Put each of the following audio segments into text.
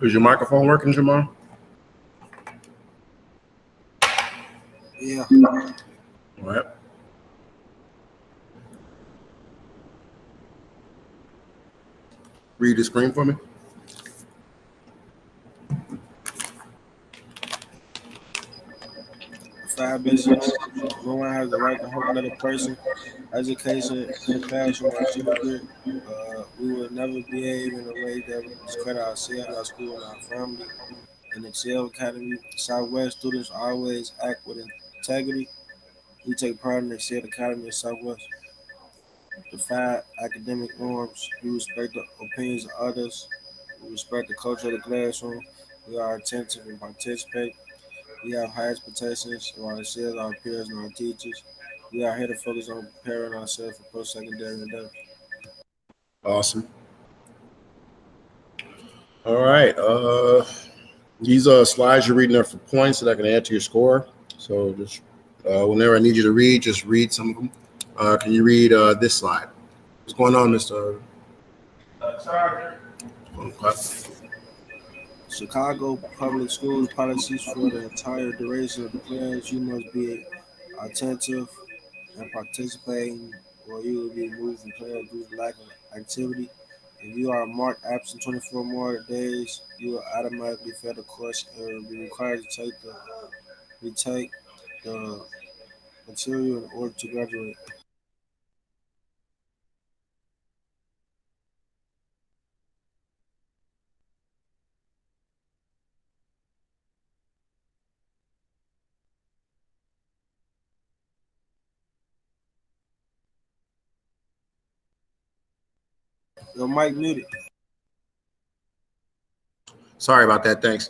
Is your microphone working, Jamal? Yeah. All right. Read the screen for me. Five basics. No one has the right to harm another person. Education, compassion, and chivalry. We will never behave in a way that we discredit ourselves, our school, and our family. In the Excel Academy, Southwest students always act with integrity. We take pride in the Excel Academy of Southwest. The five academic norms. We respect the opinions of others. We respect the culture of the classroom. We are attentive and participate. We have high expectations of ourselves, our peers, and our teachers. We are here to focus on preparing ourselves for post-secondary endeavors. Awesome. All right. These slides you're reading are for points that I can add to your score. So just whenever I need you to read, just read some of them. Can you read this slide? What's going on, Mr. Charger? Okay. Chicago Public Schools policies for the entire duration of the class. You must be attentive and participating, or you will be removed from class due to lack of activity. If you are marked absent 24 more days, you will automatically fail the course and will be required to retake the material in order to graduate. Your mic muted. Sorry about that. Thanks.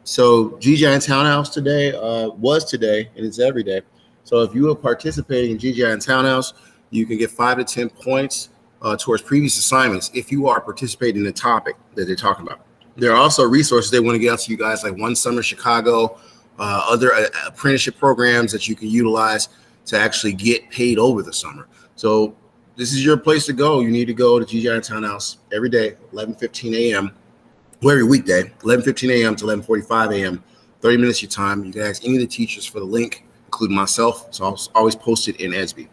So GGI Townhouse today was today, and it's every day. So if you are participating in GGI Townhouse, you can get 5 to 10 points towards previous assignments if you are participating in the topic that they're talking about. There are also resources they want to get out to you guys, like One Summer Chicago, other apprenticeship programs that you can utilize to actually get paid over the summer. So this is your place to go. You need to go to GGI Townhouse every day, 11:15 a.m. every weekday, 11:15 a.m. to 11:45 a.m., 30 minutes of your time. You can ask any of the teachers for the link, including myself. So I'll always post it in ESB.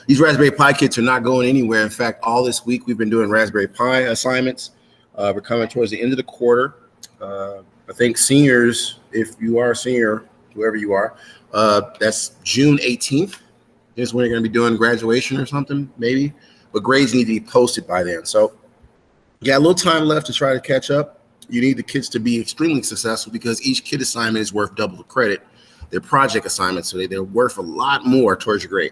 These Raspberry Pi kits are not going anywhere. In fact, all this week we've been doing Raspberry Pi assignments. We're coming towards the end of the quarter. I think seniors, if you are a senior, whoever you are, that's June 18th is when you're going to be doing graduation or something, maybe. But grades need to be posted by then. So you got a little time left to try to catch up. You need the kids to be extremely successful because each kid assignment is worth double the credit. They're project assignments, so they're worth a lot more towards your grade.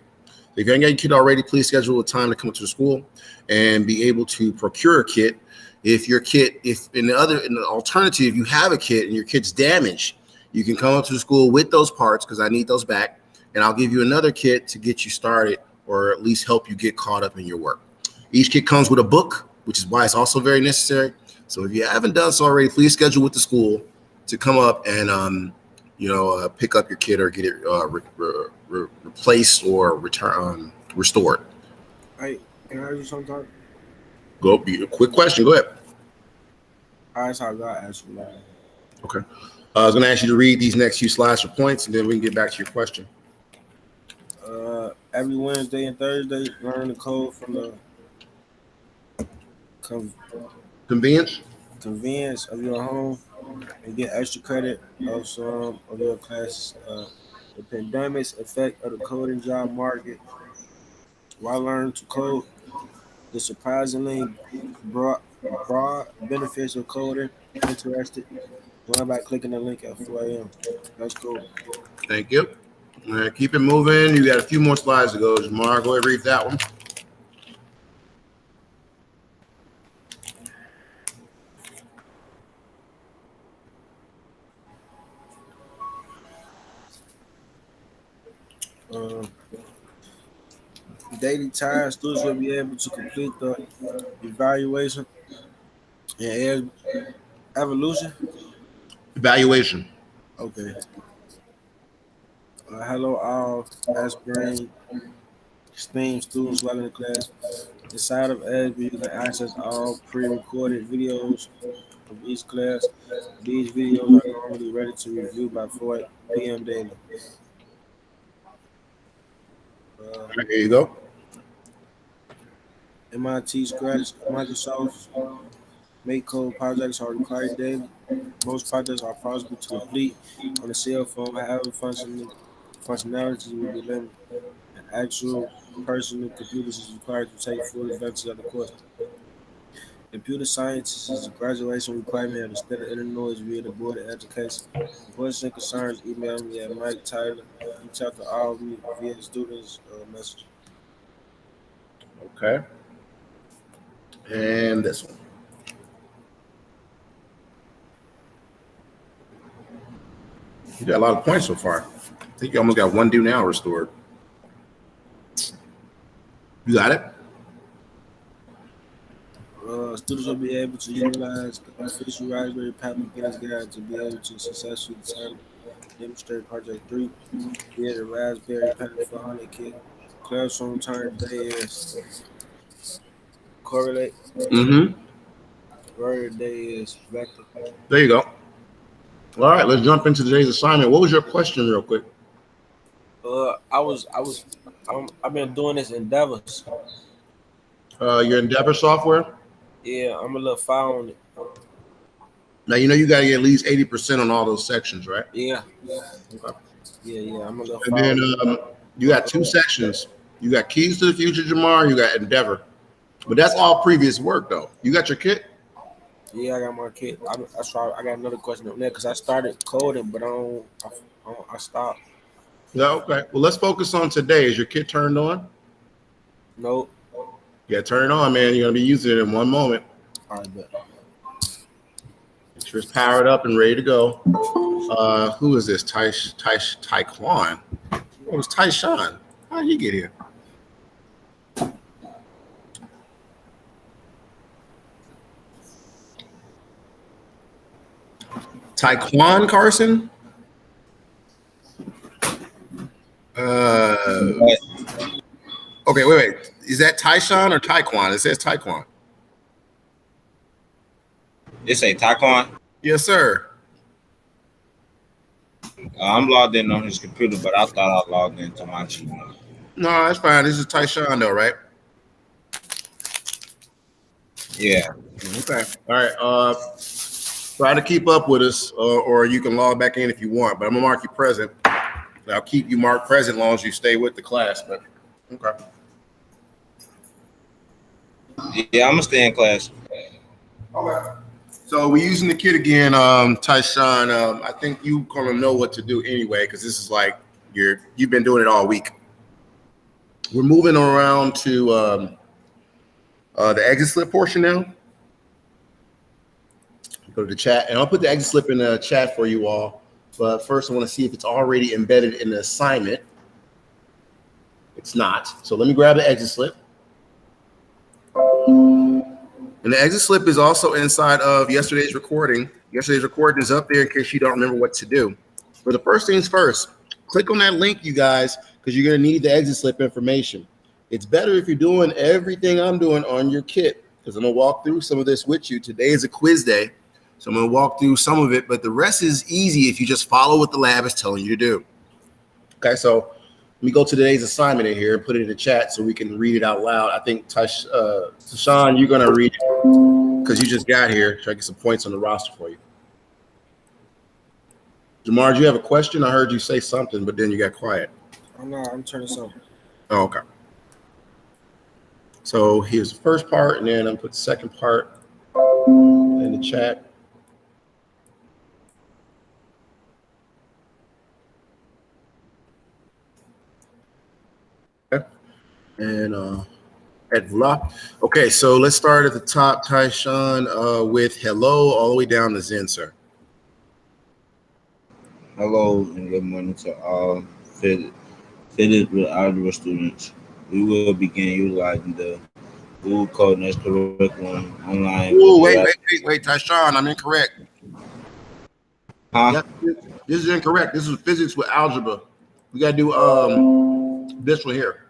If you haven't got your kid already, please schedule a time to come to the school and be able to procure a kit. If your kit, if in the alternative, you have a kit and your kit's damaged, you can come up to the school with those parts because I need those back, and I'll give you another kit to get you started or at least help you get caught up in your work. Each kit comes with a book, which is why it's also very necessary. So if you haven't done so already, please schedule with the school to come up and pick up your kit or get it replaced or restored. Hey, can I ask you something? Go. Be a quick question. Go ahead. All right, so I got to ask you that. Okay. I was going to ask you to read these next few slides for points, and then we can get back to your question. Every Wednesday and Thursday, learn the code from the convenience of your home and get extra credit of some of your classes. The pandemic's effect of the coding job market. While learning to code, the surprisingly broad benefits of coding. Interested? Join by clicking the link at 4 a.m. That's cool. Thank you. All right, keep it moving. You got a few more slides to go. Jamar, go ahead and read that one. Daily time, students will be able to complete the evaluation and evolution. Evaluation. Okay. Hello, all aspiring STEAM students welcome to class. Inside of Edge, you can access all pre-recorded videos of each class. These videos are normally ready to review by 4 p.m. daily. Uh, All right, here you go. MIT Scratch, Microsoft Make Code projects are required daily. Most projects are possible to complete on a cell phone, however, functionality will be limited. An actual personal computer is required to take full advantage of the course. Computer science is a graduation requirement of the state of Illinois via the Board of Education. For questions and concerns, email me at Mike Tyler. Reach out to all of me via students message. Okay. And this one. You got a lot of points so far. I think you almost got one due now restored. You got it? Students will be able to utilize the official Raspberry Pi beginner's guide to be able to successfully determine demonstrate Project 3 via the Raspberry Pi 400 kit. Classroom turn day is correlate. Mm-hmm. Word day is vector. There you go. All right, let's jump into today's assignment. What was your question, real quick? I've been doing this endeavors. Your Endeavor software. Yeah, I'm a little far on it. Now you know you got to get at least 80% on all those sections, right? Yeah, Okay. yeah, I'm a little And far. then you got two sections. You got Keys to the Future, Jamar. You got Endeavor, but that's all previous work, though. You got your kit. Yeah, I got my kit. That's why I got another question on that because I started coding, but I stopped. Yeah. Okay. Well, let's focus on today. Is your kit turned on? Nope. Yeah, turn it on, man. You're gonna be using it in one moment. All right, bet. Make sure it's powered up and ready to go. Who is this? Taekwon. Oh, it's Tyshawn. How did he get here? Taekwon Carson? Okay, wait. Is that Tyshawn or Taekwon? It says Taekwon. This ain't Taekwon. Yes, sir. I'm logged in on his computer, but I thought I logged into my Gmail. No, that's fine. This is Tyshawn, though, right? Yeah. Okay. All right. Try to keep up with us, or you can log back in if you want. But I'm gonna mark you present. I'll keep you marked present as long as you stay with the class. But okay. Yeah, I'm gonna stay in class. Okay. So we're using the kit again, Tyshawn. I think you gonna know what to do anyway, because this is like you've been doing it all week. We're moving around to the exit slip portion now. Go to the chat, and I'll put the exit slip in the chat for you all. But first, I want to see if it's already embedded in the assignment. It's not. So let me grab the exit slip. And the exit slip is also inside of yesterday's recording. Yesterday's recording is up there in case you don't remember what to do. But the first things first, click on that link, you guys, because you're going to need the exit slip information. It's better if you're doing everything I'm doing on your kit, because I'm going to walk through some of this with you. Today is a quiz day, so I'm going to walk through some of it, but the rest is easy if you just follow what the lab is telling you to do. Okay, so let me go to today's assignment in here and put it in the chat so we can read it out loud. I think Tashawn, you're going to read it because you just got here. Try to get some points on the roster for you. Jamar, do you have a question? I heard you say something, but then you got quiet. I'm turning something. Oh, okay. So here's the first part, and then I'm put the second part in the chat. Okay. And et voila. Okay, so let's start at the top, Tyshawn, with hello all the way down to Zen, sir. Hello and good morning to all fitted with algebra students. We will begin utilizing the Google Code Next curriculum online. Oh, wait, Tyshawn, I'm incorrect. Huh? This is incorrect. This is physics with algebra. We gotta do this one here.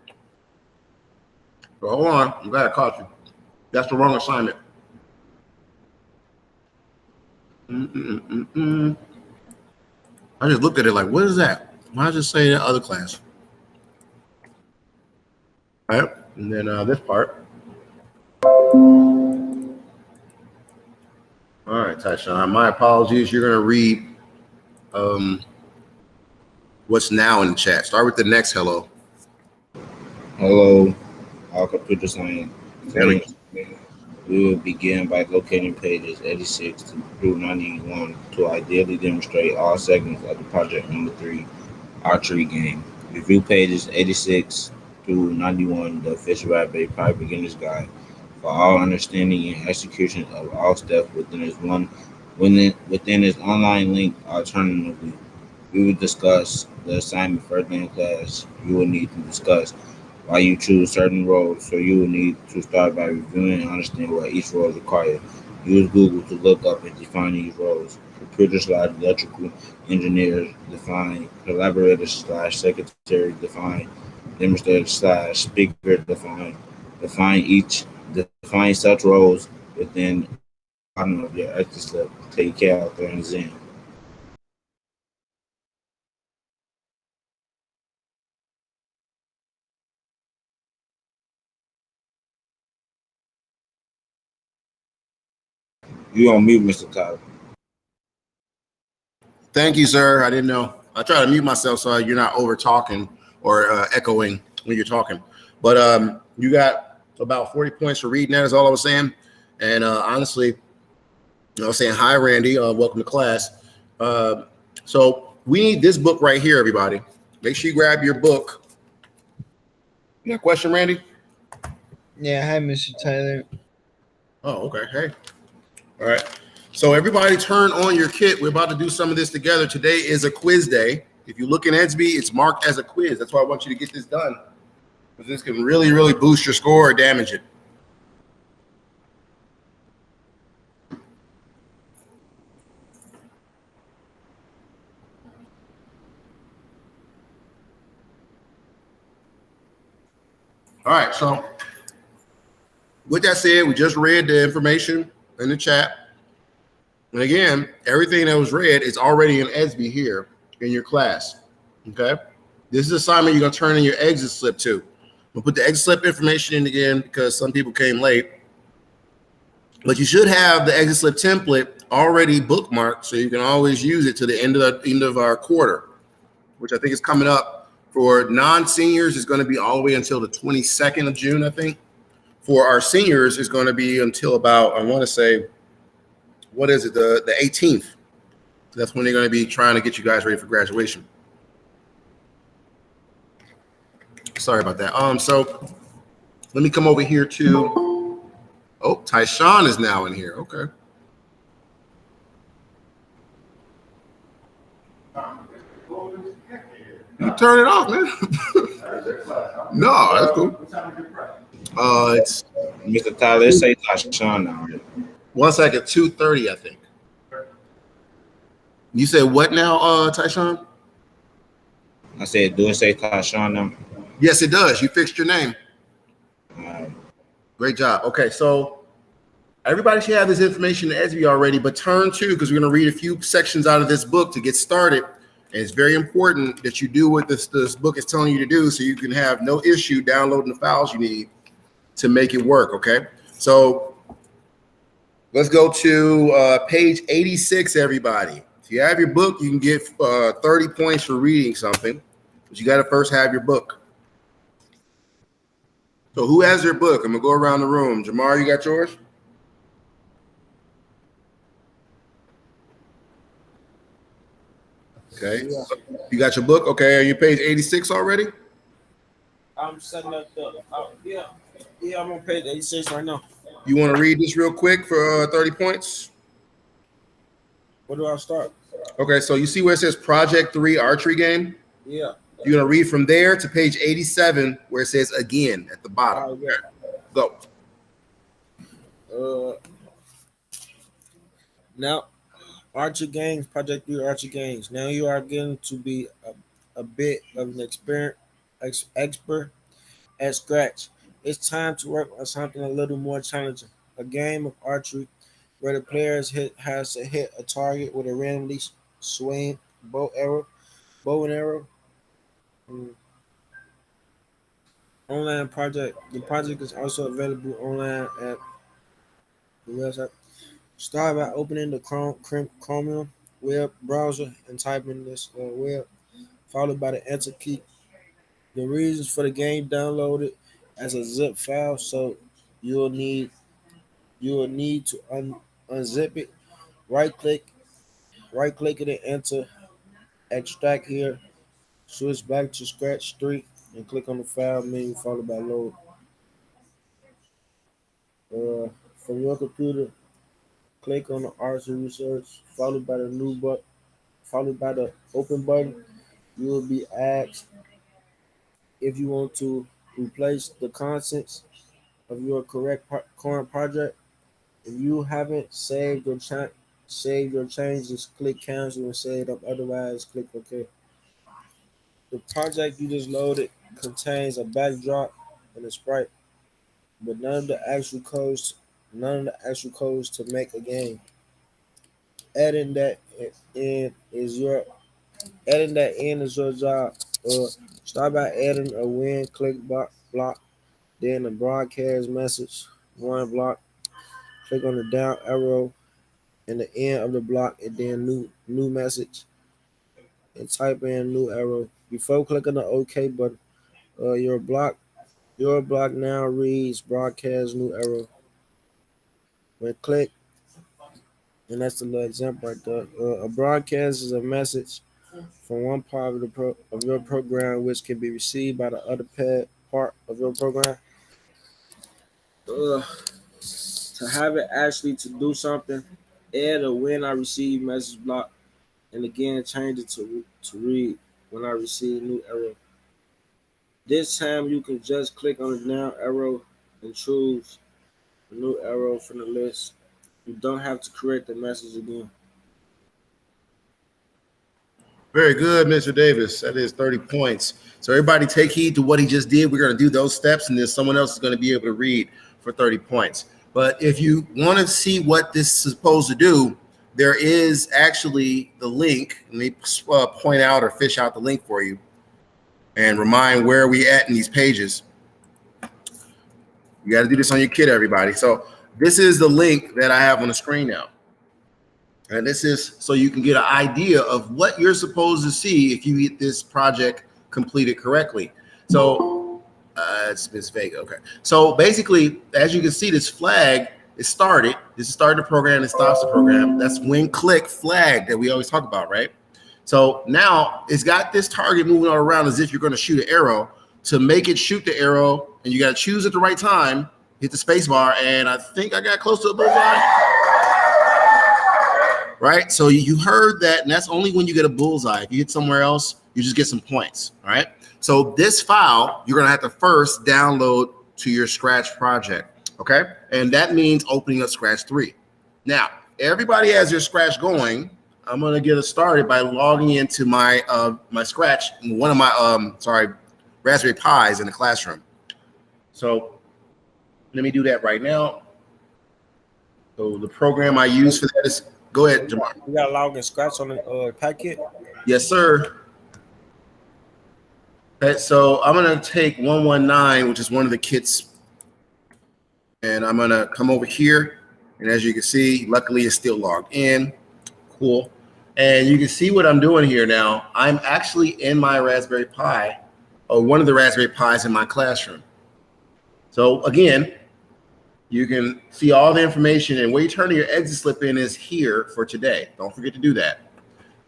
So hold on. I'm glad I caught you. That's the wrong assignment. I just looked at it like, what is that? Why does it say that other class? All right. And then this part. All right, Tyshawn. My apologies. You're going to read what's now in the chat. Start with the next hello. Hello, all computer science. There we go. We will begin by locating pages 86 through 91 to ideally demonstrate all segments of the project number 3 archery game. Review pages 86 through 91, the official Raspberry Pi beginner's guide, for all understanding and execution of all steps within its online link. Alternatively, we will discuss the assignment further in class. You will need to discuss why you choose certain roles, so you will need to start by reviewing and understanding what each role requires. Use Google to look up and define these roles. Computer / electrical engineers define, collaborator / secretary define, demonstrator / speaker define. Define such roles within bottom of your exit slip. Take care of the exam. You on mute, Mr. Tyler. Thank you, sir. I didn't know. I try to mute myself so you're not over talking or echoing when you're talking. But you got about 40 points for reading that is all I was saying. And honestly, I was saying, hi, Randy. Welcome to class. So we need this book right here, everybody. Make sure you grab your book. You got a question, Randy? Yeah, hi, Mr. Tyler. Oh, okay. Hey. All right. So everybody turn on your kit. We're about to do some of this together. Today is a quiz day. If you look in EDSB, it's marked as a quiz. That's why I want you to get this done, because this can really, really boost your score or damage it. All right. So with that said, we just read the information in the chat. And again, everything that was read is already in EDSB here in your class. Okay. This is an assignment you're going to turn in your exit slip to. We'll put the exit slip information in again because some people came late. But you should have the exit slip template already bookmarked, so you can always use it to the end of our quarter, which I think is coming up. For non-seniors, it's going to be all the way until the 22nd of June, I think. For our seniors, it's going to be until about, I want to say, what is it, the 18th. So that's when they're going to be trying to get you guys ready for graduation. Sorry about that. So let me come over here to, oh, Tyshawn is now in here. Okay. You turn it off, man. No, that's cool. It's Mr. Tyler, say Tyshawn now. 1 second, 2:30, I think. You said what now, Tyshawn? I said, do it say Tyshawn now? Yes, it does. You fixed your name. Uh, Great job. Okay, so everybody should have this information in EDSB already, but turn to, because we're going to read a few sections out of this book to get started. And it's very important that you do what this book is telling you to do so you can have no issue downloading the files you need to make it work, okay? So let's go to page 86, everybody. If you have your book, you can get 30 points for reading something, but you got to first have your book. So who has their book? I'm going to go around the room. Jamar, you got yours? Okay. Yeah. You got your book? Okay. Are you page 86 already? I'm setting up the. Yeah, I'm on page 86 right now. You want to read this real quick for 30 points? Where do I start? Okay. So you see where it says Project 3 archery game? Yeah. You're going to read from there to page 87 where it says again at the bottom. Yeah. Go. Now, Archer Games, Project 3 Archer Games. Now you are getting to be a bit of an expert at Scratch. It's time to work on something a little more challenging. A game of archery where the has to hit a target with a randomly swing bow and arrow. Mm, Online project. The project is also available online at the website. Start by opening the Chromium web browser and typing this web, followed by the enter key. The reasons for the game downloaded as a zip file, so you'll need you'll need to unzip it. Right click, right click it and enter extract here. Switch back to Scratch 3 and click on the file menu followed by load. From your computer, click on the Arts and Research followed by the followed by the open button. You will be asked if you want to replace the contents of your current project. If you haven't saved your changes, click cancel and save up. Otherwise, click OK. The project you just loaded contains a backdrop and a sprite, but none of the actual codes to make a game. Adding that in is your adding that in is your job. Start by adding a win click block, then a broadcast message, one block. Click on the down arrow in the end of the block, and then new message, and type in new arrow. Before clicking the OK button, your block now reads broadcast new arrow. When click, and that's the little example right there. A broadcast is a message from one part of of your program which can be received by the other part of your program. Uh, to have it actually to do something, add a when I receive message block, and again change it to read when I receive new arrow. This time you can just click on the down arrow and choose a new arrow from the list. You don't have to correct the message again. Very good, Mr. Davis. That is 30 points. So everybody take heed to what he just did. We're going to do those steps, and then someone else is going to be able to read for 30 points. But if you want to see what this is supposed to do, there is actually the link. Let me point out or fish out the link for you and remind where we at in these pages. You got to do this on your kit, everybody. So this is the link that I have on the screen now. And this is so you can get an idea of what you're supposed to see if you get this project completed correctly. So it's Miss Vega. Okay. So basically, as you can see, this flag is started. This is starting the program and stops the program. That's when click flag that we always talk about, right? So now it's got this target moving all around as if you're going to shoot an arrow. To make it shoot the arrow, and you got to choose at the right time, hit the space bar, and I think I got close to a bullseye. Right? So you heard that, and that's only when you get a bullseye. If you hit somewhere else, you just get some points. All right. So this file, you're going to have to first download to your Scratch project. Okay. And that means opening up Scratch 3. Now, everybody has their Scratch going. I'm going to get us started by logging into my my Scratch, one of my Raspberry Pis in the classroom. So let me do that right now. So the program I use for that is, go ahead, Jamar. You got to log in Scratch on the packet? Yes, sir. Okay, so I'm going to take 119, which is one of the kits, and I'm going to come over here. And as you can see, luckily it's still logged in. Cool. And you can see what I'm doing here now. I'm actually in my Raspberry Pi, or one of the Raspberry Pis in my classroom. So again, you can see all the information, and where you turn your exit slip in is here for today. Don't forget to do that.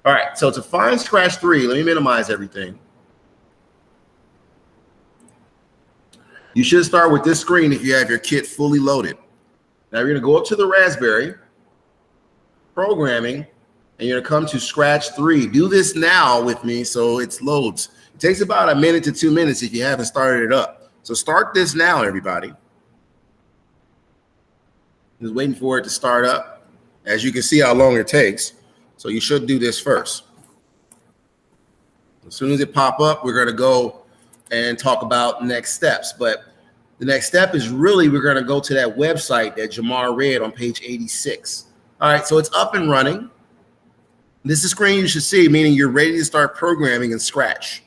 All right, so to find Scratch 3, let me minimize everything. You should start with this screen if you have your kit fully loaded. Now you're gonna go up to the Raspberry, programming, and you're gonna come to Scratch 3. Do this now with me so it loads. It takes about 1 minute to 2 minutes if you haven't started it up. So start this now, everybody. Just waiting for it to start up. As you can see how long it takes. So you should do this first. As soon as it pop up, we're gonna go and talk about next steps. But The next step is really we're going to go to that website that Jamar read on page 86. All right, so it's up and running. This is the screen you should see, meaning you're ready to start programming in Scratch.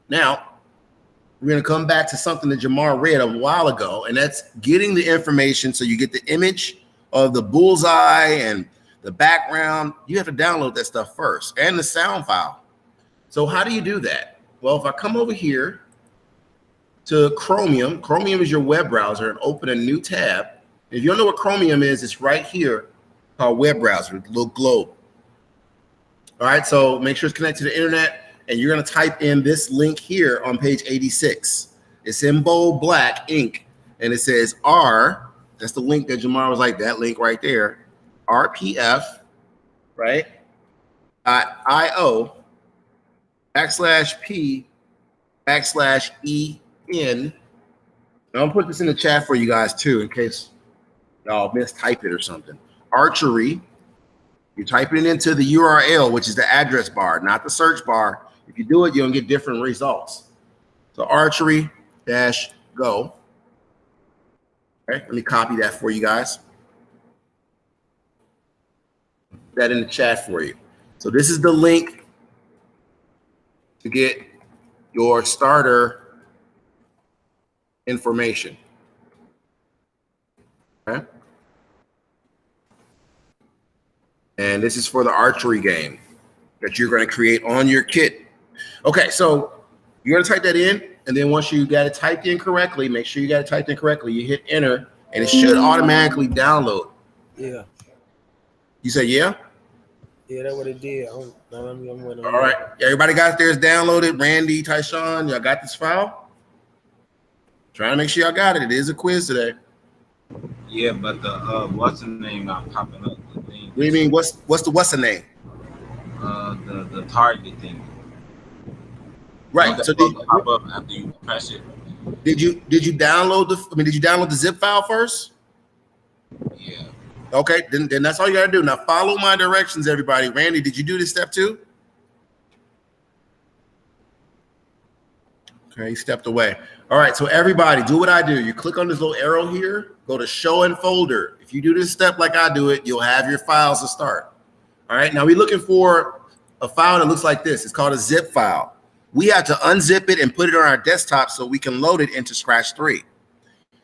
Now, we're going to come back to something that Jamar read a while ago, and that's getting the information so you get the image of the bullseye and the background. You have to download that stuff first, and the sound file. So how do you do that? Well, if I come over here to Chromium is your web browser, and open a new tab. If you don't know what Chromium is, it's right here called web browser, the little globe. All right, so make sure it's connected to the internet, and you're going to type in this link here on page 86. It's in bold black ink, and it says R. That's the link that Jamar was like, that link right there. RPF, right? .io /P /EN. I'll put this in the chat for you guys too, in case y'all mistype it or something. Archery. You type it into the URL, which is the address bar, not the search bar. If you do it, you're gonna get different results. So archery-go. Okay, let me copy that for you guys. Put that in the chat for you. So this is the link to get your starter information. Okay. And this is for the archery game that you're going to create on your kit. Okay, so you're going to type that in, and then once you got it typed in correctly, make sure you got it typed in correctly, you hit enter, and it should automatically download. Yeah. You say yeah? Yeah, that's what it did. All right, everybody got theirs downloaded. Randy, Tyshawn, y'all got this file? Trying to make sure y'all got it. It is a quiz today. Yeah, but the what's the name not popping up? The thing. What do you mean? What's the name? The target thing. Right. So pop up after you press it. Did you download the zip file first? Yeah. Okay, then that's all you gotta do. Now follow my directions, everybody. Randy, did you do this step too? Okay, he stepped away. All right, so everybody, do what I do. You click on this little arrow here, go to show and folder. If you do this step like I do it, you'll have your files to start. All right, now we're looking for a file that looks like this. It's called a zip file. We have to unzip it and put it on our desktop so we can load it into Scratch 3.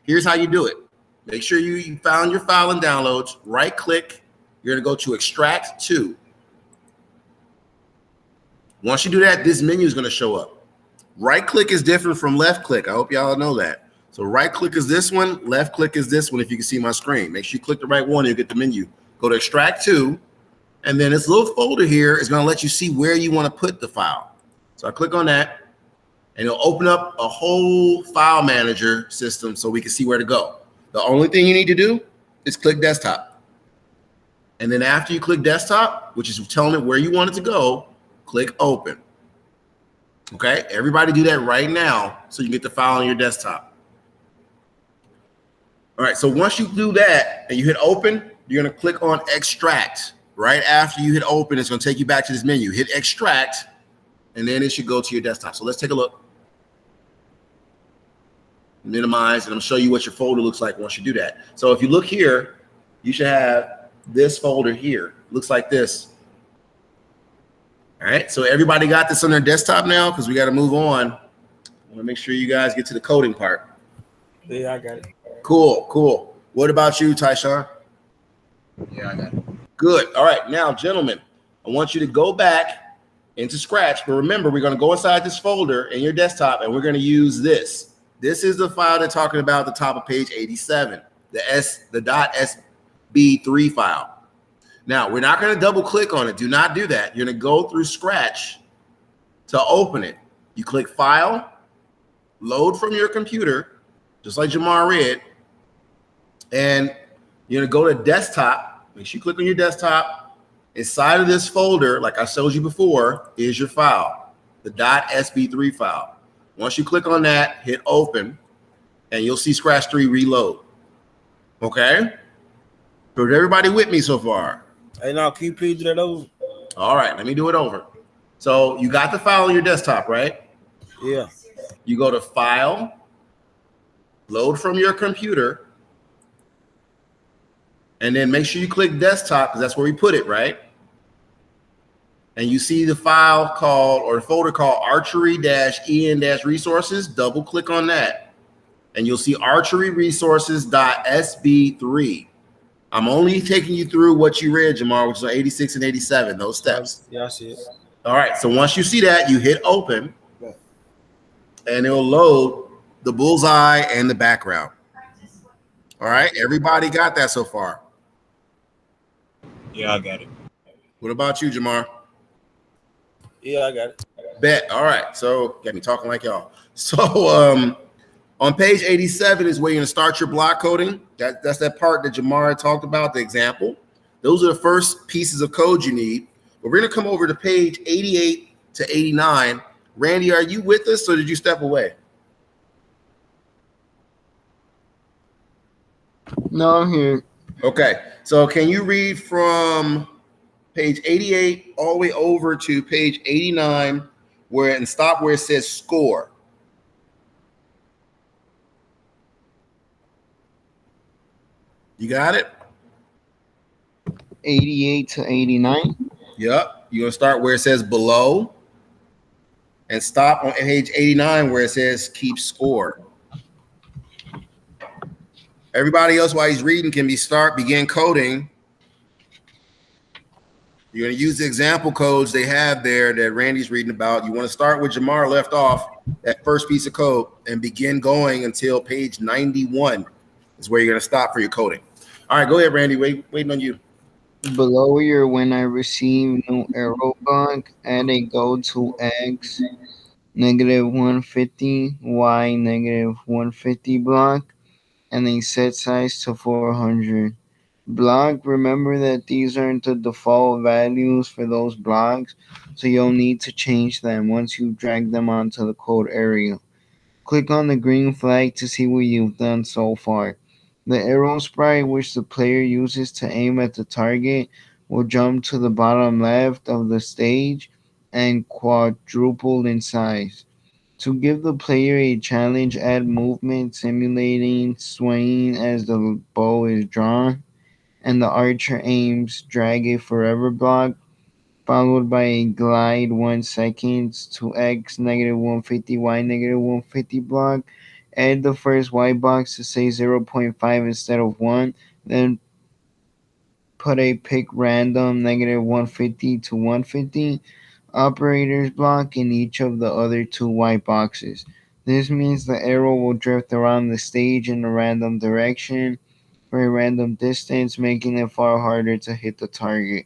Here's how you do it. Make sure you found your file in downloads, right click, you're gonna go to extract to. Once you do that, this menu is gonna show up. Right click is different from left click. I hope y'all know that. So right click is this one, left click is this one. If you can see my screen, make sure you click the right one, you'll get the menu. Go to extract to, and then this little folder here is gonna let you see where you wanna put the file. So I click on that, and it'll open up a whole file manager system so we can see where to go. The only thing you need to do is click desktop. And then after you click desktop, which is telling it where you want it to go, click open. Okay, everybody do that right now so you get the file on your desktop. All right, so once you do that and you hit open, you're gonna click on extract. Right after you hit open, it's gonna take you back to this menu. Hit extract, and then it should go to your desktop. So let's take a look. Minimize, and I'm gonna show you what your folder looks like once you do that. So if you look here, you should have this folder here. Looks like this. All right, so everybody got this on their desktop now because we got to move on. I want to make sure you guys get to the coding part. Yeah, I got it. Cool, cool. What about you, Tyshawn? Yeah, I got it. Good. All right, now, gentlemen, I want you to go back into Scratch, but remember, we're going to go inside this folder in your desktop, and we're going to use this. This is the file they're talking about at the top of page 87, the .sb3 file. Now, we're not going to double click on it. Do not do that. You're going to go through Scratch to open it. You click File, Load from your computer, just like Jamar read, and you're going to go to Desktop. Make sure you click on your desktop. Inside of this folder, like I showed you before, is your file, the .sb3 file. Once you click on that, hit Open, and you'll see Scratch 3 reload. Okay? So is everybody with me so far? Hey, now, can you please do that over? All right, let me do it over. So you got the file on your desktop, right? Yeah. You go to File, load from your computer, and then make sure you click desktop because that's where we put it, right? And you see the file called or the folder called archery-en-resources. Double click on that, and you'll see archery resources.sb3. I'm only taking you through what you read, Jamar, which is on 86 and 87, those steps. Yeah, I see it. All right, so once you see that, you hit open, Yeah. and it'll load the bullseye and the background. All right, everybody got that so far? Yeah, I got it. What about you, Jamar? Yeah, I got it. Bet. All right, so got me talking like y'all. So on page 87 is where you're gonna start your block coding. That's that part that Jamar talked about, the example. Those are the first pieces of code you need. But we're gonna come over to page 88 to 89. Randy, are you with us or did you step away? No, I'm here. Okay, so can you read from page 88 all the way over to page 89 and stop where it says score? You got it? 88 to 89. Yep. You're gonna start where it says below and stop on page 89 where it says keep score. Everybody else, while he's reading, can begin coding. You're going to use the example codes they have there that Randy's reading about. You want to start where Jamar left off, that first piece of code, and begin going until page 91 is where you're going to stop for your coding. All right, go ahead, Randy. Waiting on you. Below your when I receive new arrow block, add a go to X -150, Y -150 block, and a set size to 400. Block, remember that these aren't the default values for those blocks, so you'll need to change them once you drag them onto the code area. Click on the green flag to see what you've done so far. The arrow sprite, which the player uses to aim at the target, will jump to the bottom left of the stage and quadruple in size. To give the player a challenge, add movement simulating swaying as the bow is drawn, and the archer aims, drag a forever block, followed by a glide 1 seconds to X -150, Y -150 block. Add the first Y box to say 0.5 instead of 1, then put a pick random -150 to 150 operators block in each of the other two Y boxes. This means the arrow will drift around the stage in a random direction for a random distance, making it far harder to hit the target.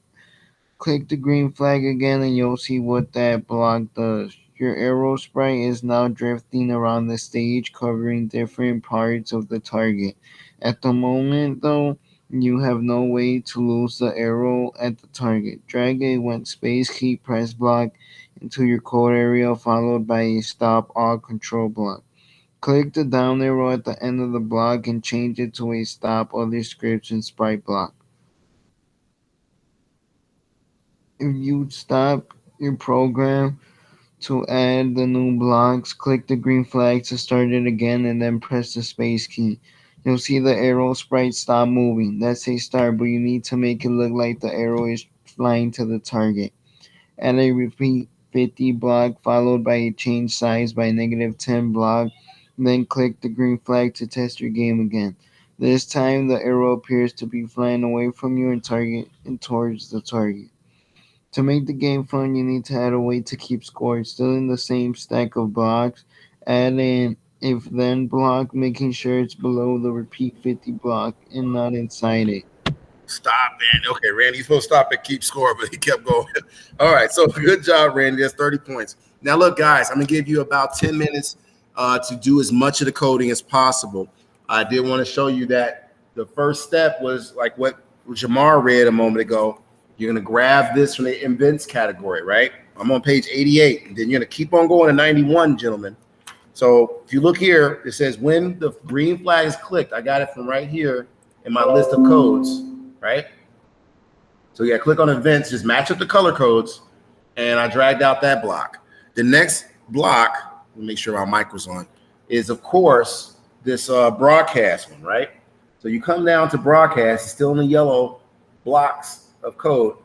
Click the green flag again and you'll see what that block does. Your arrow sprite is now drifting around the stage, covering different parts of the target. At the moment, though, you have no way to lose the arrow at the target. Drag a when space key press block into your code area, followed by a stop all control block. Click the down arrow at the end of the block and change it to a stop other scripts and sprite block. If you stop your program to add the new blocks, click the green flag to start it again and then press the space key. You'll see the arrow sprite stop moving. That's a start, but you need to make it look like the arrow is flying to the target. Add a repeat 50 block followed by a change size by -10 block. Then click the green flag to test your game again. This time the arrow appears to be flying away from you and towards the target. To make the game fun, you need to add a way to keep score. Still in the same stack of blocks, add an if then block, making sure it's below the repeat 50 block and not inside it. Stop, man. Okay, Randy, you're supposed to stop and keep score, but he kept going. All right, so good job, Randy. That's 30 points. Now, look, guys, I'm going to give you about 10 minutes to do as much of the coding as possible. I did want to show you that the first step was like what Jamar read a moment ago. You're going to grab this from the events category, right? I'm on page 88, and then you're going to keep on going to 91, gentlemen. So if you look here, it says when the green flag is clicked. I got it from right here in my list of codes, right? So yeah, click on events, just match up the color codes, and I dragged out that block. The next block, let me make sure my mic was on, is of course this broadcast one, right? So you come down to broadcast, it's still in the yellow blocks of code.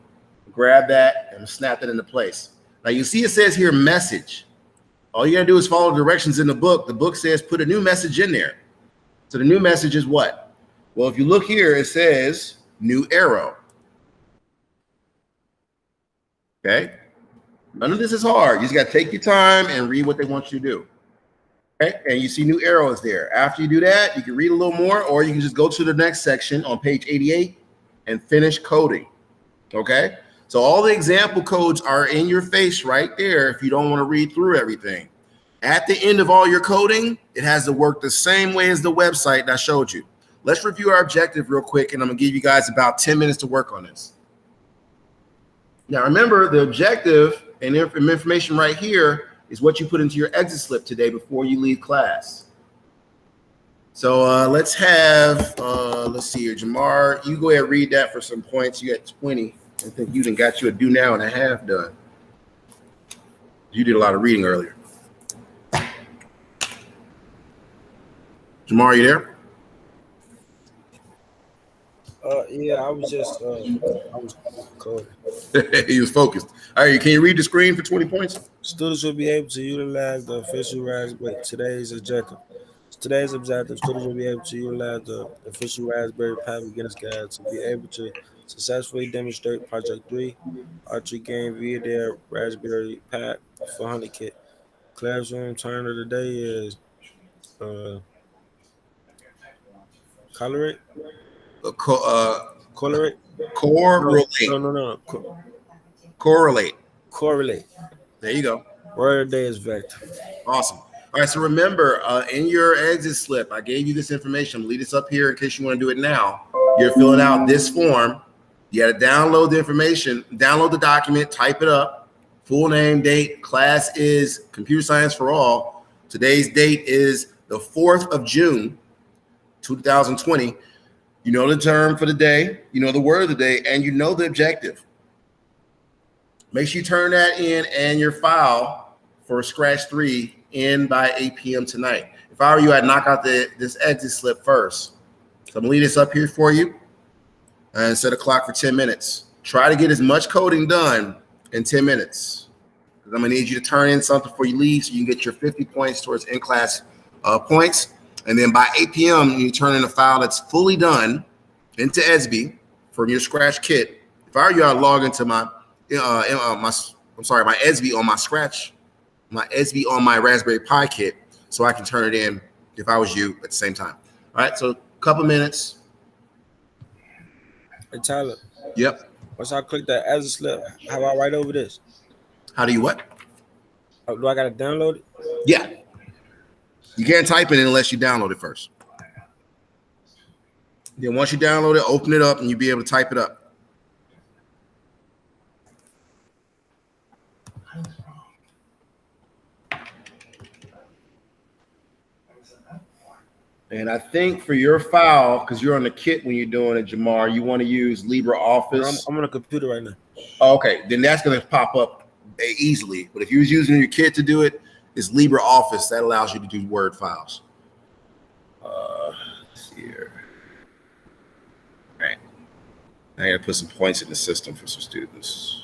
Grab that and snap it into place. Now you see it says here message. All you gotta do is follow directions in the book. The book says put a new message in there. So the new message is what? Well, if you look here, it says new arrow. Okay. None of this is hard. You just got to take your time and read what they want you to do. Okay. And you see new arrows there. After you do that, you can read a little more, or you can just go to the next section on page 88 and finish coding. Okay. So all the example codes are in your face right there if you don't want to read through everything. At the end of all your coding, it has to work the same way as the website that I showed you. Let's review our objective real quick, and I'm going to give you guys about 10 minutes to work on this. Now, remember, the objective and information right here is what you put into your exit slip today before you leave class. So let's have, let's see here, Jamar, you go ahead and read that for some points. You got 20. I think you done got you a do now and a half done. You did a lot of reading earlier. Jamar, you there? Yeah, I was just, I was coding. He was focused. All right, can you read the screen for 20 points? Students will be able to utilize the official Raspberry. Today's objective, students will be able to utilize the official Raspberry Pi Beginner's Guide to be able to successfully demonstrate Project 3 archery game via their Raspberry Pi 400 kit. Classroom turn of the day is colorate, colorate. Correlate. No. Correlate. Correlate. There you go. Word of the day is vector. Awesome. All right, so remember, in your exit slip, I gave you this information. I'm leave this up here in case you want to do it now. You're filling out this form. You got to download the information, download the document, type it up. Full name, date, class is Computer Science for All. Today's date is the 4th of June, 2020. You know the term for the day, you know the word of the day, and you know the objective. Make sure you turn that in and your file for Scratch 3 in by 8 p.m. tonight. If I were you, I'd knock out this exit slip first. So I'm gonna leave this up here for you and set a clock for 10 minutes. Try to get as much coding done in 10 minutes. Because I'm gonna need you to turn in something before you leave so you can get your 50 points towards in-class points. And then by 8 p.m., you turn in a file that's fully done into ESB from your Scratch kit. If I were you, I'd log into my my ESB on my Scratch, my ESB on my Raspberry Pi kit, so I can turn it in if I was you at the same time. All right, so a couple minutes. Hey Tyler. Yep. Once I click that as a slip, how do I write over this? How do you what? Do I gotta download it? Yeah. You can't type it in unless you download it first. Then once you download it, open it up, and you'll be able to type it up. And I think for your file, because you're on the kit when you're doing it, Jamar, you want to use LibreOffice. I'm on a computer right now. Oh, okay, then that's going to pop up easily. But if you was using your kit to do it, it's LibreOffice that allows you to do Word files. Let's see here. All right. I got to put some points in the system for some students.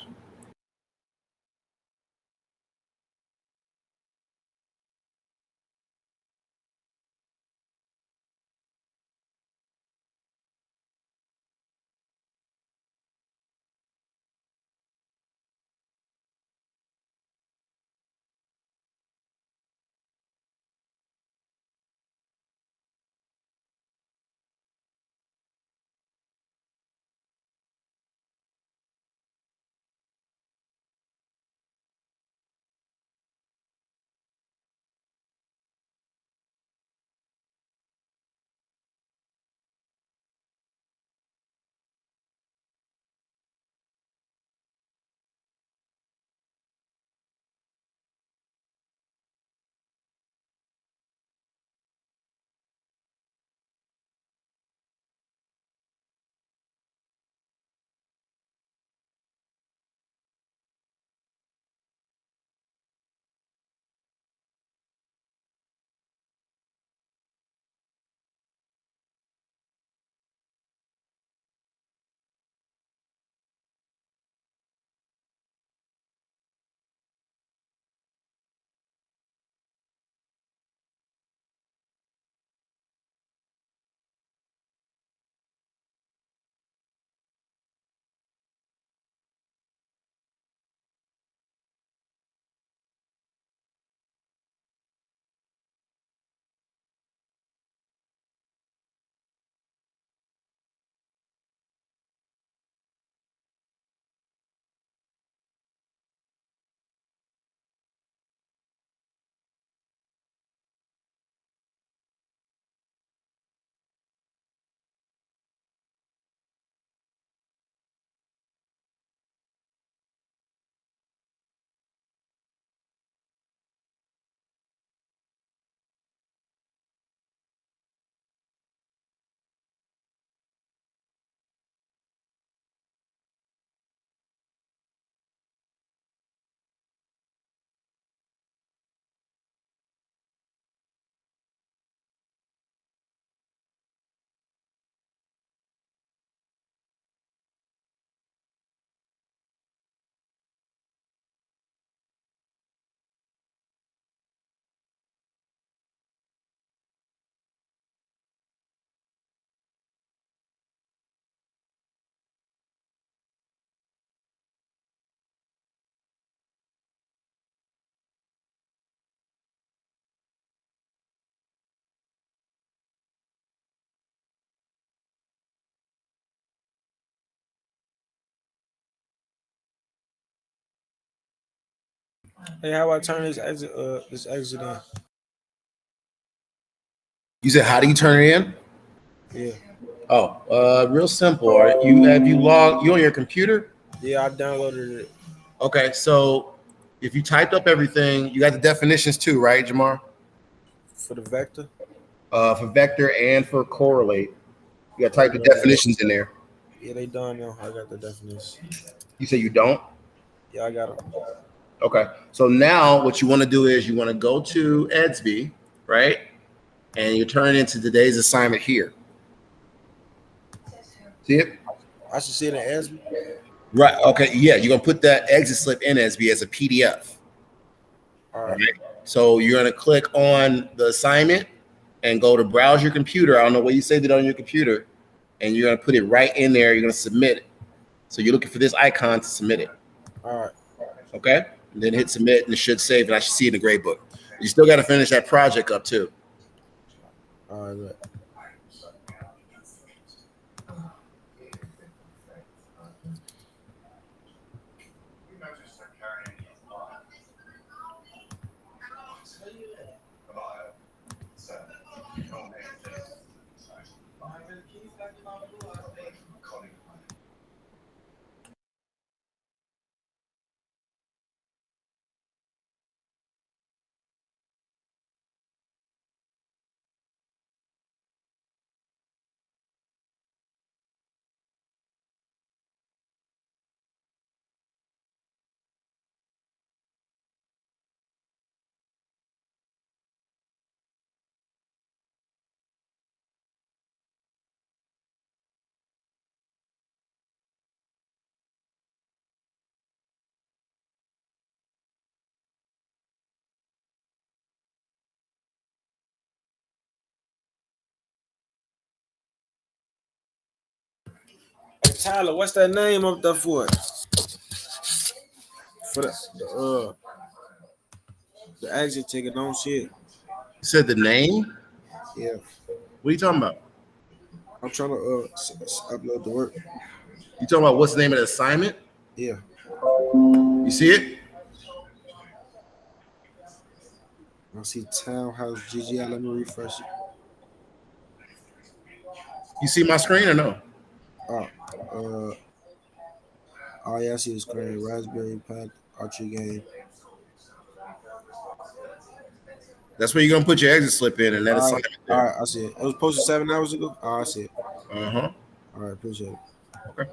Hey, how I turn this exit in? You said, how do you turn it in? Yeah, Oh, real simple. All right. You logged you on your computer? yeah, I downloaded it Okay, so if you typed up everything, you got the definitions too, right, Jamar? for the vector. For vector and for correlate, you got to type the Okay. definitions in there. Yeah, they done now. I got the definition. You say you don't? Yeah, I got them. Okay. So now what you want to do is you want to go to Edsby, right? And you turn it into today's assignment here. See it? I should see it in Asby. Right. Okay. Yeah. You're going to put that exit slip in Edsby as a PDF. All All right. right. So you're going to click on the assignment and go to browse your computer. I don't know where you saved it on your computer. And you're going to put it right in there. You're going to submit it. So you're looking for this icon to submit it. All right. Okay. And then hit submit and it should save and I should see it in the grade book. You still got to finish that project up too. All right. Right. Hey, Tyler, what's that name up there for it? For the exit ticket, don't see it. You said the name? Yeah, What are you talking about? I'm trying to upload the work. You talking about what's the name of the assignment? Yeah, You see it? I see Townhouse GGI. Let me refresh it. You see my screen or no? Oh, oh yeah, I see the screen. Raspberry Pi archery game. That's where you're gonna put your exit slip in and that All right, assignment all there. right, I see it. It was posted 7 hours ago. Oh, I see it. Uh-huh. All right, appreciate it. Okay.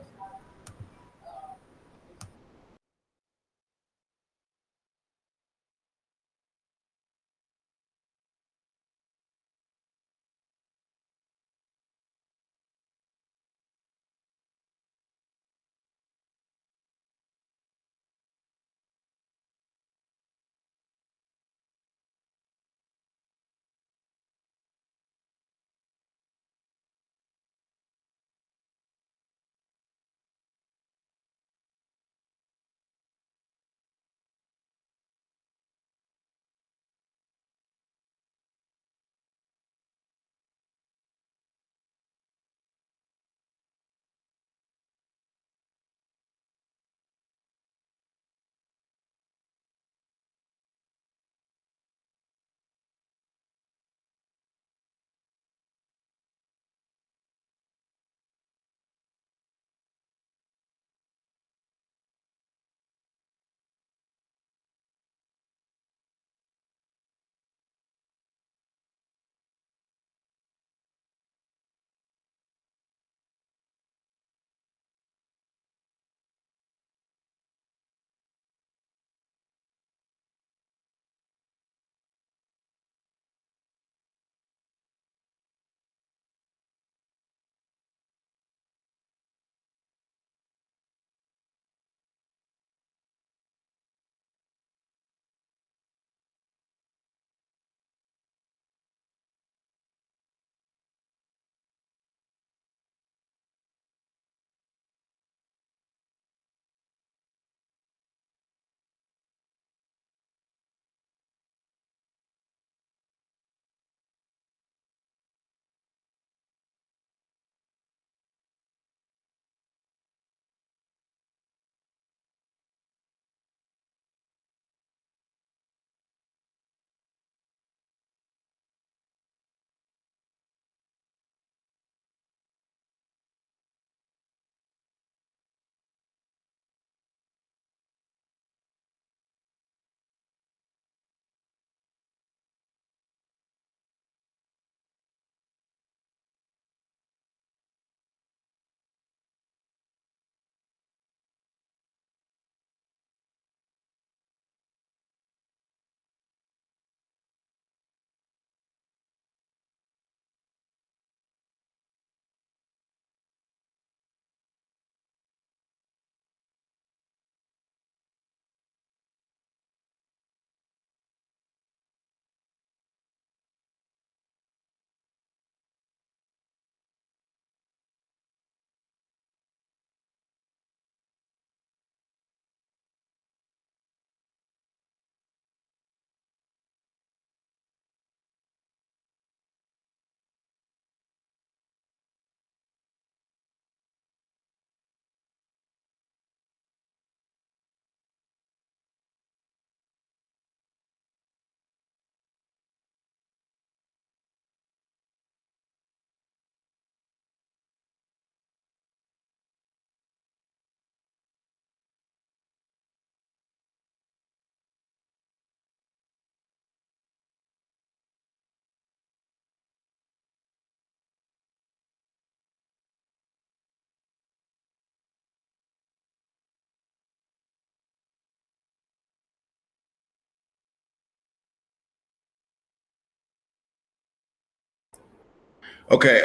Okay,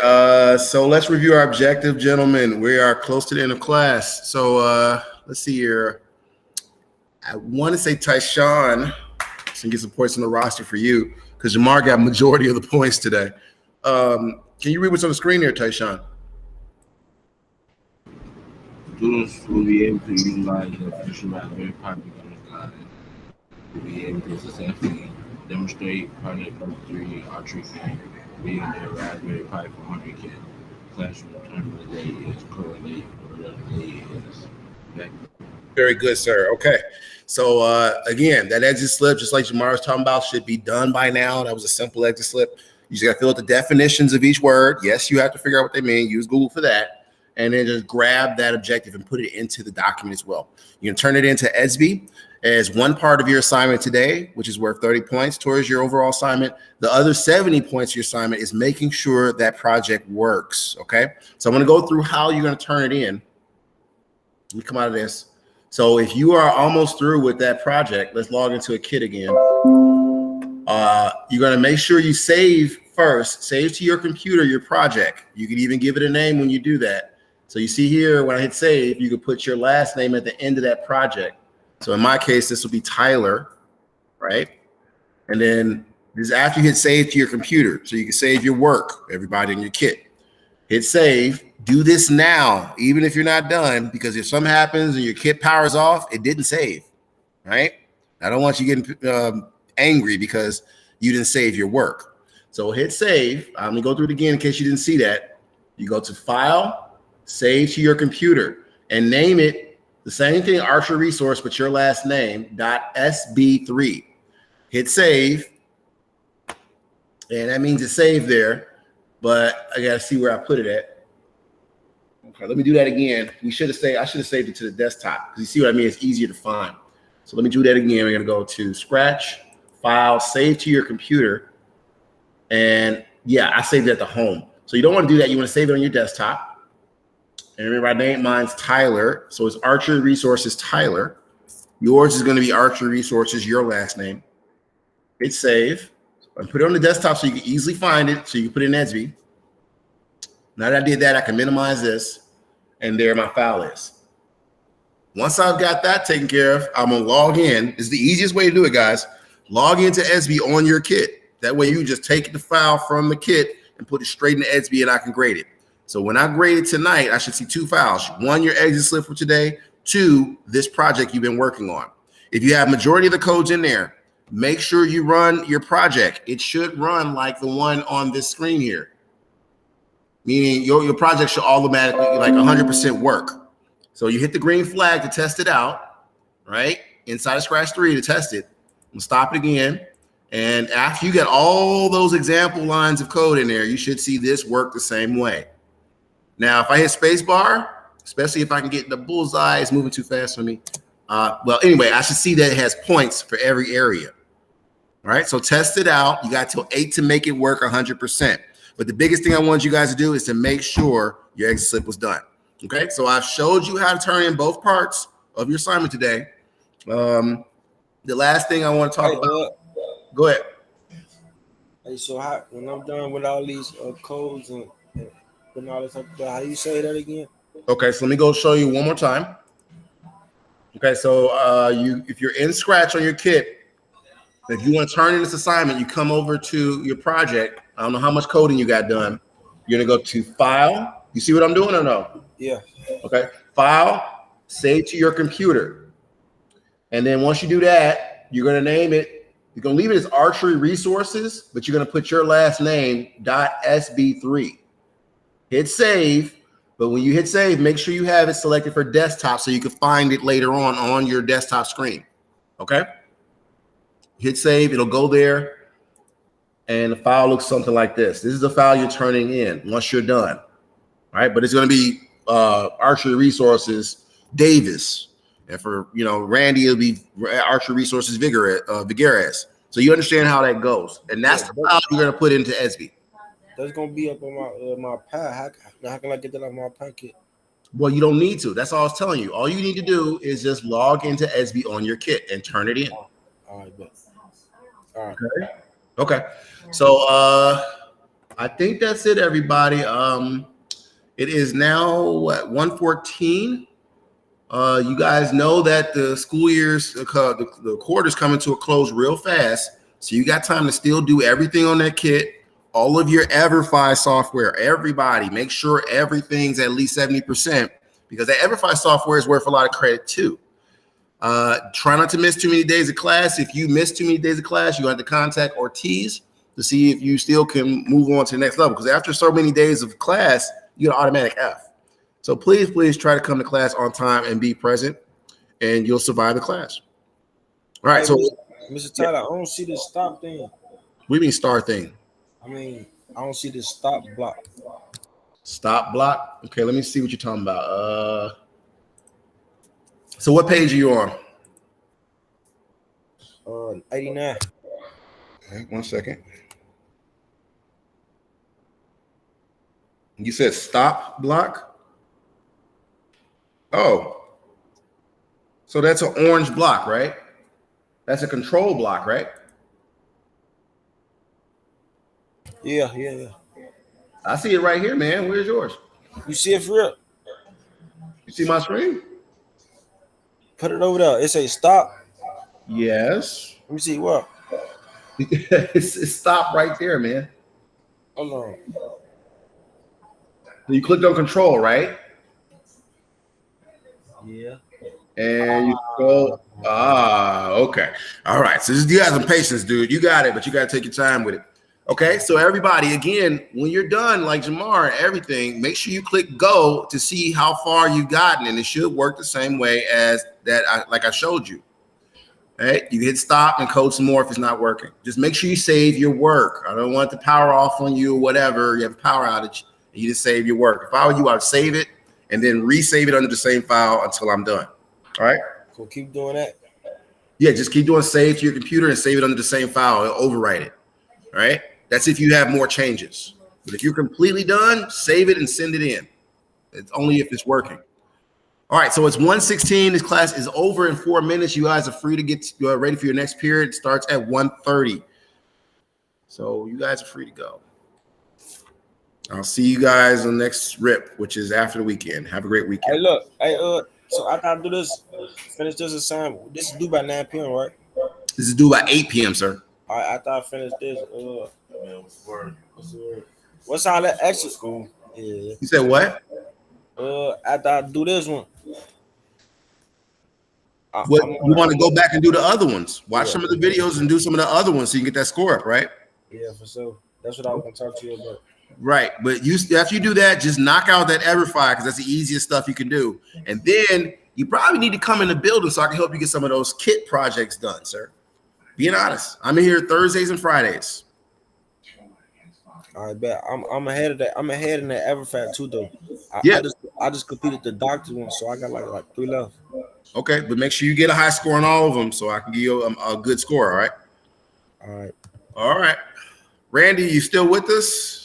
so let's review our objective, gentlemen. We are close to the end of class. So let's see here. I want to say Tyshawn can get some points on the roster for you because Jamar got majority of the points today. Can you read what's on the screen here, Tyshawn? Students will be able to utilize the official Raspberry Pi beginner's guide to be able to successfully demonstrate Project Number 3 archery game via their Raspberry Pi 400 kit. Classroom term of the day is correlate, whatever the day is. Okay. Very good, sir. Okay. So again, that exit slip, just like Jamar was talking about, should be done by now. That was a simple exit slip. You just got to fill out the definitions of each word. Yes, you have to figure out what they mean. Use Google for that. And then just grab that objective and put it into the document as well. You can turn it into ESB as one part of your assignment today, which is worth 30 points towards your overall assignment. The other 70 points of your assignment is making sure that project works, okay? So I'm going to go through how you're going to turn it in. Let me come out of this. So if you are almost through with that project, let's log into a kit again. You're going to make sure you save first. Save to your computer your project. You can even give it a name when you do that. So you see here, when I hit save, you can put your last name at the end of that project. So in my case, this will be Tyler, right? And then this is after you hit save to your computer. So you can save your work, everybody in your kit. Hit save. Do this now, even if you're not done, because if something happens and your kit powers off, it didn't save, right? I don't want you getting angry because you didn't save your work. So hit save. I'm gonna go through it again in case you didn't see that. You go to File, Save to your computer, and name it the same thing, Archer Resource, but your last name, .sb3. Hit save, and that means it's saved there, but I gotta see where I put it at. Okay, let me do that again. I should have saved it to the desktop because you see what I mean? It's easier to find. So let me do that again. We're gonna go to Scratch, File, Save to your computer. And yeah, I saved it at the home. So you don't want to do that. You want to save it on your desktop. And remember, mine's Tyler. So it's Archery Resources Tyler. Yours is going to be Archery Resources, your last name. Hit save. And put it on the desktop so you can easily find it. So you can put it in ESB. Now that I did that, I can minimize this. And there my file is. Once I've got that taken care of, I'm going to log in. It's the easiest way to do it, guys. Log into ESB on your kit. That way you just take the file from the kit and put it straight into ESB and I can grade it. So when I grade it tonight, I should see two files. One, your exit slip for today. Two, this project you've been working on. If you have majority of the codes in there, make sure you run your project. It should run like the one on this screen here. Meaning your project should automatically like 100% work. So you hit the green flag to test it out, right? Inside of Scratch 3 to test it. And stop it again. And after you get all those example lines of code in there, you should see this work the same way. Now, if I hit spacebar, especially if I can get the bullseye, it's moving too fast for me. Well, anyway, I should see that it has points for every area. All right, so test it out. You got till 8 to make it work 100%. But the biggest thing I want you guys to do is to make sure your exit slip was done. Okay, so I've showed you how to turn in both parts of your assignment today. The last thing I want to talk about. Go ahead. Hey, so when I'm done with all these codes and all this, how you say that again? Okay, so let me go show you one more time. Okay, so if you're in Scratch on your kit, if you want to turn in this assignment, you come over to your project. I don't know how much coding you got done. You're gonna go to File. You see what I'm doing or no? Yeah. Okay. File, save to your computer. And then once you do that, you're gonna name it. You're gonna leave it as Archery Resources, but you're gonna put your last name .sb3. Hit save. But when you hit save, make sure you have it selected for desktop so you can find it later on your desktop screen. Okay. Hit save, it'll go there, and the file looks something like this. This is the file you're turning in once you're done. All right, but it's going to be Archery Resources Davis, and for Randy, it'll be Archery Resources Vigueras. So you understand how that goes, and that's the file you're going to put into ESB. That's going to be up on my pad. How can I get that on my packet? Well, you don't need to. That's all I was telling you. All you need to do is just log into ESB on your kit and turn it in. All right, but. All right. Okay. So I think that's it, everybody. It is now what 1:14. You guys know that the school year's the quarter's coming to a close real fast, so you got time to still do everything on that kit. All of your EverFi software, everybody, make sure everything's at least 70% because that EverFi software is worth a lot of credit too. Try not to miss too many days of class. If you miss too many days of class, you have to contact Ortiz to see if you still can move on to the next level. Because after so many days of class, you get an automatic F. So please try to come to class on time and be present, and you'll survive the class. All right. Hey, so, Mr. Tyler, I don't see the stop thing. we mean star thing. I mean, I don't see the stop block. Stop block. Okay, let me see what you're talking about. So what page are you on? 89. Okay, 1 second. You said stop block? Oh. So that's an orange block, right? That's a control block, right? Yeah. I see it right here, man. Where's yours? You see it for real? You see my screen? Put it over there. It say stop. Yes. Let me see what. It's stop right there, man. Hold on. You clicked on control, right? Yeah. And you go, okay. All right. So you got some patience, dude. You got it, but you got to take your time with it. Okay. So everybody, again, when you're done, like Jamar and everything, make sure you click go to see how far you've gotten. And it should work the same way as that, like I showed you. All right. You hit stop and code some more if it's not working. Just make sure you save your work. I don't want the power off on you or whatever. You have a power outage and you just save your work. If I were you, I'd save it and then resave it under the same file until I'm done. All right. So keep doing that. Yeah, just keep doing save to your computer and save it under the same file. It'll overwrite it. All right. That's if you have more changes. But if you're completely done, save it and send it in. It's only if it's working. All right. So it's 1:16. This class is over in 4 minutes. You guys are free to get ready for your next period. It starts at 1:30. So you guys are free to go. I'll see you guys on the next rip, which is after the weekend. Have a great weekend. Hey, look. Hey, so after I do this, finish this assignment. This is due by 9 p.m., right? This is due by 8 p.m., sir. All right, after I finish this, what's all that extra? Yeah. You said what? After I do this one. What you want to go back and do the other ones? Watch some of the videos and do some of the other ones so you can get that score up, right? Yeah, for sure. That's what I was gonna talk to you about. Right, but after you do that, just knock out that EverFi because that's the easiest stuff you can do. And then you probably need to come in the building so I can help you get some of those kit projects done, sir. Being honest, I'm in here Thursdays and Fridays. All right, bet. I'm ahead of that. I'm ahead in that EverFi too, though. I just completed the doctor one, so I got like 3 left. Okay, but make sure you get a high score on all of them so I can give you a good score. All right. All right. All right. Randy, you still with us?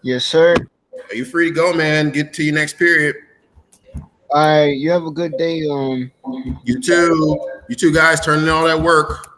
Yes, sir. Are you free to go, man? Get to your next period. All right. You have a good day. You too, guys. Turning in all that work.